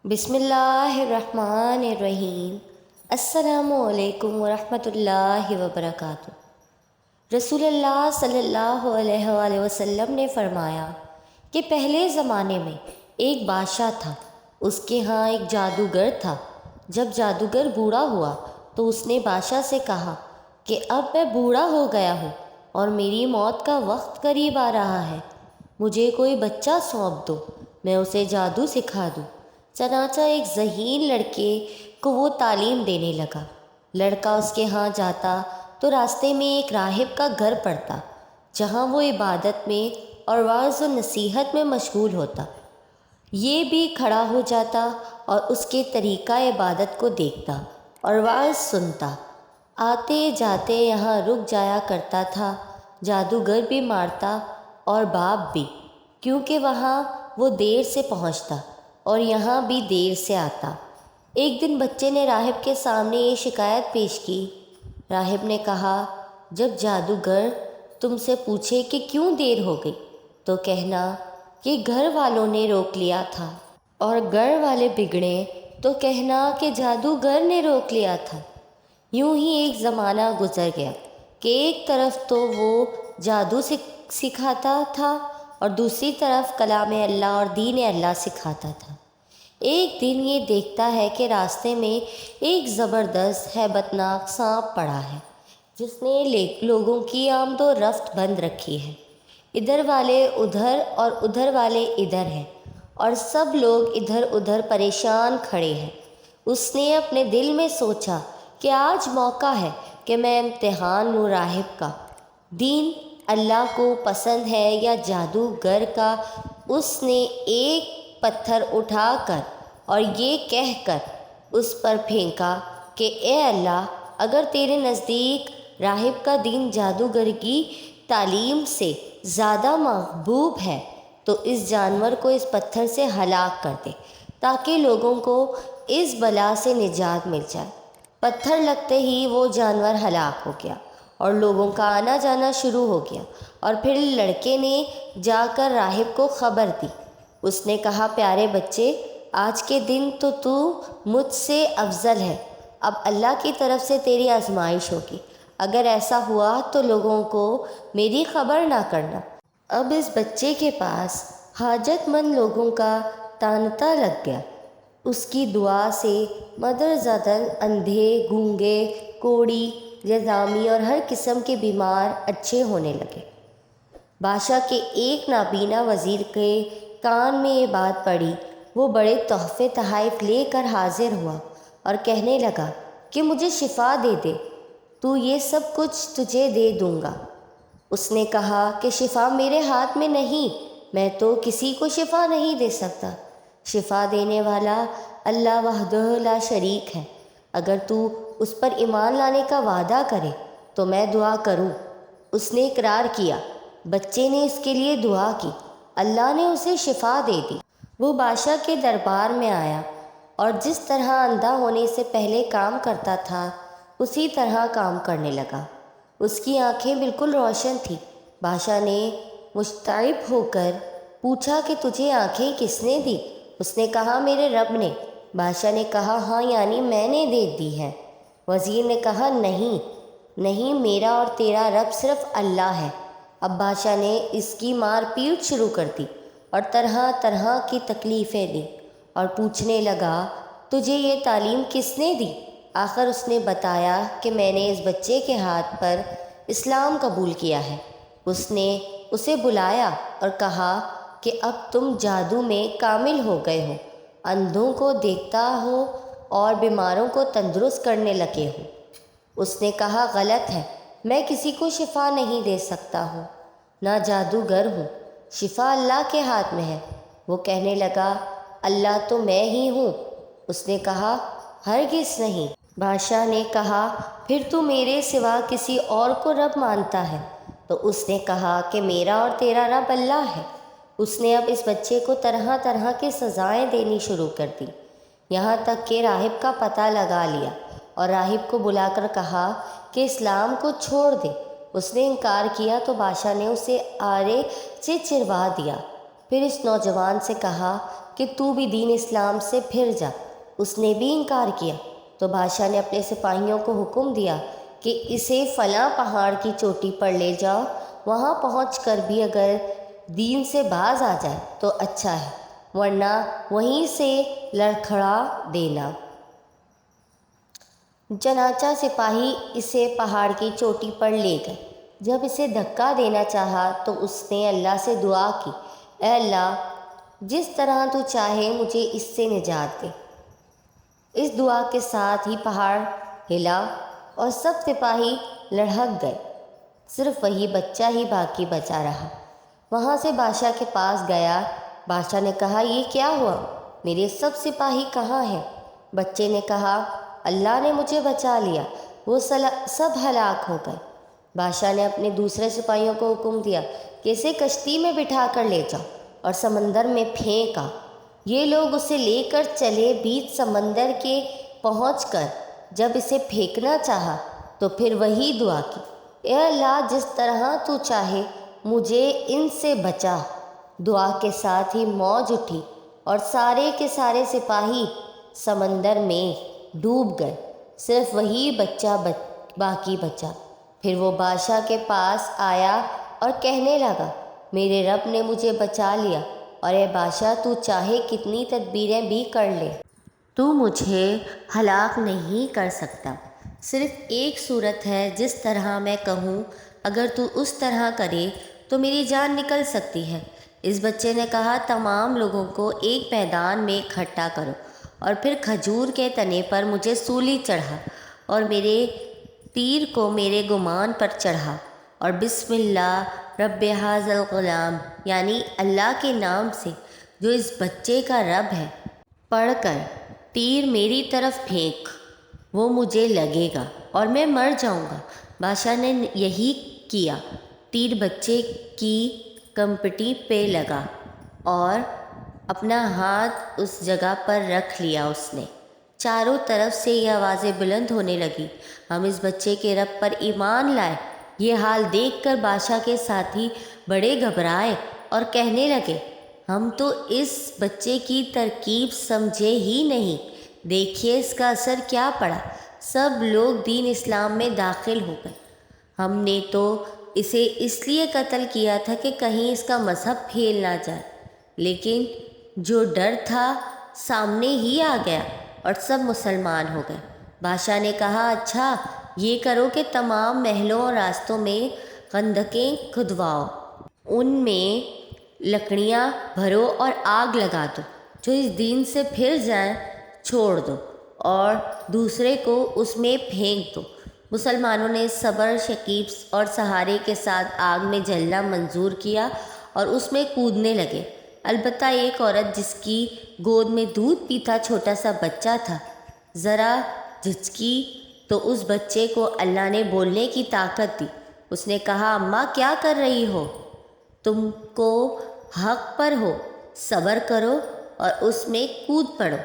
بسم اللہ الرحمن الرحیم۔ السلام علیکم ورحمۃ اللہ وبرکاتہ۔ رسول اللہ صلی اللہ علیہ وآلہ وسلم نے فرمایا کہ پہلے زمانے میں ایک بادشاہ تھا، اس کے ہاں ایک جادوگر تھا۔ جب جادوگر بوڑھا ہوا تو اس نے بادشاہ سے کہا کہ اب میں بوڑھا ہو گیا ہوں اور میری موت کا وقت قریب آ رہا ہے، مجھے کوئی بچہ سونپ دو، میں اسے جادو سکھا دوں۔ چنانچہ ایک ذہین لڑکے کو وہ تعلیم دینے لگا۔ لڑکا اس کے ہاں جاتا تو راستے میں ایک راہب کا گھر پڑتا، جہاں وہ عبادت میں اور وعظ و نصیحت میں مشغول ہوتا۔ یہ بھی کھڑا ہو جاتا اور اس کے طریقہ عبادت کو دیکھتا اور وعظ سنتا۔ آتے جاتے یہاں رک جایا کرتا تھا۔ جادوگر بھی مارتا اور باپ بھی، کیونکہ وہاں وہ دیر سے پہنچتا اور یہاں بھی دیر سے آتا۔ ایک دن بچے نے راہب کے سامنے یہ شکایت پیش کی۔ راہب نے کہا، جب جادوگر تم سے پوچھے کہ کیوں دیر ہو گئی تو کہنا کہ گھر والوں نے روک لیا تھا، اور گھر والے بگڑے تو کہنا کہ جادوگر نے روک لیا تھا۔ یوں ہی ایک زمانہ گزر گیا کہ ایک طرف تو وہ جادو سکھاتا تھا اور دوسری طرف کلام اللہ اور دین اللہ سکھاتا تھا۔ ایک دن یہ دیکھتا ہے کہ راستے میں ایک زبردست ہیبت ناک سانپ پڑا ہے، جس نے لوگوں کی آمد و رفت بند رکھی ہے۔ ادھر والے ادھر اور ادھر والے ادھر ہیں، اور سب لوگ ادھر ادھر پریشان کھڑے ہیں۔ اس نے اپنے دل میں سوچا کہ آج موقع ہے کہ میں امتحان لوں راہب کا، دین اللہ کو پسند ہے یا جادوگر کا۔ اس نے ایک پتھر اٹھا کر اور یہ کہہ کر اس پر پھینکا کہ اے اللہ، اگر تیرے نزدیک راہب کا دین جادوگر کی تعلیم سے زیادہ محبوب ہے تو اس جانور کو اس پتھر سے ہلاک کر دے، تاکہ لوگوں کو اس بلا سے نجات مل جائے۔ پتھر لگتے ہی وہ جانور ہلاک ہو گیا اور لوگوں کا آنا جانا شروع ہو گیا۔ اور پھر لڑکے نے جا کر راہب کو خبر دی۔ اس نے کہا، پیارے بچے، آج کے دن تو مجھ سے افضل ہے، اب اللہ کی طرف سے تیری آزمائش ہوگی۔ اگر ایسا ہوا تو لوگوں کو میری خبر نہ کرنا۔ اب اس بچے کے پاس حاجت مند لوگوں کا تانتا لگ گیا۔ اس کی دعا سے مدر زدن، اندھے، گونگے، کوڑی، جذامی اور ہر قسم کے بیمار اچھے ہونے لگے۔ بادشاہ کے ایک نابینا وزیر کے کان میں یہ بات پڑی۔ وہ بڑے تحفے تحائف لے کر حاضر ہوا اور کہنے لگا کہ مجھے شفا دے دے، تو یہ سب کچھ تجھے دے دوں گا۔ اس نے کہا کہ شفا میرے ہاتھ میں نہیں، میں تو کسی کو شفا نہیں دے سکتا۔ شفا دینے والا اللہ وحدہ لا شریک ہے، اگر تو اس پر ایمان لانے کا وعدہ کرے تو میں دعا کروں۔ اس نے اقرار کیا۔ بچے نے اس کے لیے دعا کی، اللہ نے اسے شفا دے دی۔ وہ بادشاہ کے دربار میں آیا اور جس طرح اندھا ہونے سے پہلے کام کرتا تھا اسی طرح کام کرنے لگا۔ اس کی آنکھیں بالکل روشن تھیں۔ بادشاہ نے مشتعب ہو کر پوچھا کہ تجھے آنکھیں کس نے دی؟ اس نے کہا، میرے رب نے۔ بادشاہ نے کہا، ہاں، یعنی میں نے دے دی ہے۔ وزیر نے کہا، نہیں، میرا اور تیرا رب صرف اللہ ہے۔ اب بادشاہ نے اس کی مار پیٹ شروع کر دی اور طرح طرح کی تکلیفیں دیں اور پوچھنے لگا، تجھے یہ تعلیم کس نے دی؟ آخر اس نے بتایا کہ میں نے اس بچے کے ہاتھ پر اسلام قبول کیا ہے۔ اس نے اسے بلایا اور کہا کہ اب تم جادو میں کامل ہو گئے ہو، اندھوں کو دیکھتا ہو اور بیماروں کو تندرست کرنے لگے ہو۔ اس نے کہا، غلط ہے، میں کسی کو شفا نہیں دے سکتا ہوں، نہ جادوگر ہوں، شفا اللہ کے ہاتھ میں ہے۔ وہ کہنے لگا، اللہ تو میں ہی ہوں۔ اس نے کہا، ہرگز نہیں۔ بادشاہ نے کہا، پھر تو میرے سوا کسی اور کو رب مانتا ہے؟ تو اس نے کہا کہ میرا اور تیرا رب اللہ ہے۔ اس نے اب اس بچے کو طرح طرح کی سزائیں دینی شروع کر دی، یہاں تک کہ راہب کا پتہ لگا لیا اور راہب کو بلا کر کہا کہ اسلام کو چھوڑ دے۔ اس نے انکار کیا تو بادشاہ نے اسے آرے سے چروا دیا۔ پھر اس نوجوان سے کہا کہ تو بھی دین اسلام سے پھر جا۔ اس نے بھی انکار کیا تو بادشاہ نے اپنے سپاہیوں کو حکم دیا کہ اسے فلاں پہاڑ کی چوٹی پر لے جاؤ، وہاں پہنچ کر بھی اگر دین سے باز آ جائے تو اچھا ہے، ورنہ وہیں سے لڑکھڑا دینا۔ چنانچہ سپاہی اسے پہاڑ کی چوٹی پر لے گئے۔ جب اسے دھکا دینا چاہا تو اس نے اللہ سے دعا کی، اے اللہ، جس طرح تو چاہے مجھے اس سے نجات دے۔ اس دعا کے ساتھ ہی پہاڑ ہلا اور سب سپاہی لڑھک گئے، صرف وہی بچہ ہی باقی بچا رہا۔ وہاں سے بادشاہ کے پاس گیا۔ بادشاہ نے کہا، یہ کیا ہوا؟ میرے سب سپاہی کہاں ہیں؟ بچے نے کہا، اللہ نے مجھے بچا لیا، وہ سب ہلاک ہو گئے۔ بادشاہ نے اپنے دوسرے سپاہیوں کو حکم دیا کہ اسے کشتی میں بٹھا کر لے جاؤ اور سمندر میں پھینکا۔ یہ لوگ اسے لے کر چلے، بیچ سمندر کے پہنچ کر جب اسے پھینکنا چاہا تو پھر وہی دعا کی، اے اللہ، جس طرح تو چاہے مجھے ان سے بچا۔ دعا کے ساتھ ہی موج اٹھی اور سارے کے سارے سپاہی سمندر میں ڈوب گئے، صرف وہی بچہ باقی بچا۔ پھر وہ بادشاہ کے پاس آیا اور کہنے لگا، میرے رب نے مجھے بچا لیا، اور اے بادشاہ، تو چاہے کتنی تدبیریں بھی کر لے، تو مجھے ہلاک نہیں کر سکتا۔ صرف ایک صورت ہے جس طرح میں کہوں، اگر تو اس طرح کرے تو میری جان نکل سکتی ہے۔ اس بچے نے کہا، تمام لوگوں کو ایک میدان میں اکٹھا کرو اور پھر کھجور کے تنے پر مجھے سولی چڑھا اور میرے تیر کو میرے گمان پر چڑھا، اور بسم اللہ رب ھذا الغلام، یعنی اللہ کے نام سے جو اس بچے کا رب ہے، پڑھ کر تیر میری طرف پھینک، وہ مجھے لگے گا اور میں مر جاؤں گا۔ بادشاہ نے یہی کیا۔ تیر بچے کی کمپٹی پہ لگا اور اپنا ہاتھ اس جگہ پر رکھ لیا۔ اس نے چاروں طرف سے یہ آوازیں بلند ہونے لگی، ہم اس بچے کے رب پر ایمان لائے۔ یہ حال دیکھ کر بادشاہ کے ساتھی بڑے گھبرائے اور کہنے لگے، ہم تو اس بچے کی ترکیب سمجھے ہی نہیں، دیکھیے اس کا اثر کیا پڑا، سب لوگ دین اسلام میں داخل ہو گئے۔ ہم نے تو اسے اس لیے قتل کیا تھا کہ کہیں اس کا مذہب پھیل نہ جائے، لیکن جو ڈر تھا سامنے ہی آ گیا اور سب مسلمان ہو گئے۔ بادشاہ نے کہا، اچھا یہ کرو کہ تمام محلوں اور راستوں میں خندقیں کھدواؤ، ان میں لکڑیاں بھرو اور آگ لگا دو، جو اس دین سے پھر جائیں چھوڑ دو اور دوسرے کو اس میں پھینک دو۔ مسلمانوں نے صبر، شکیب اور سہارے کے ساتھ آگ میں جلنا منظور کیا اور اس میں کودنے لگے۔ البتہ ایک عورت جس کی گود میں دودھ پیتا چھوٹا سا بچہ تھا، ذرا جھچکی تو اس بچے کو اللہ نے بولنے کی طاقت دی۔ اس نے کہا، اماں کیا کر رہی ہو؟ تم کو حق پر ہو، صبر کرو اور اس میں کود پڑو۔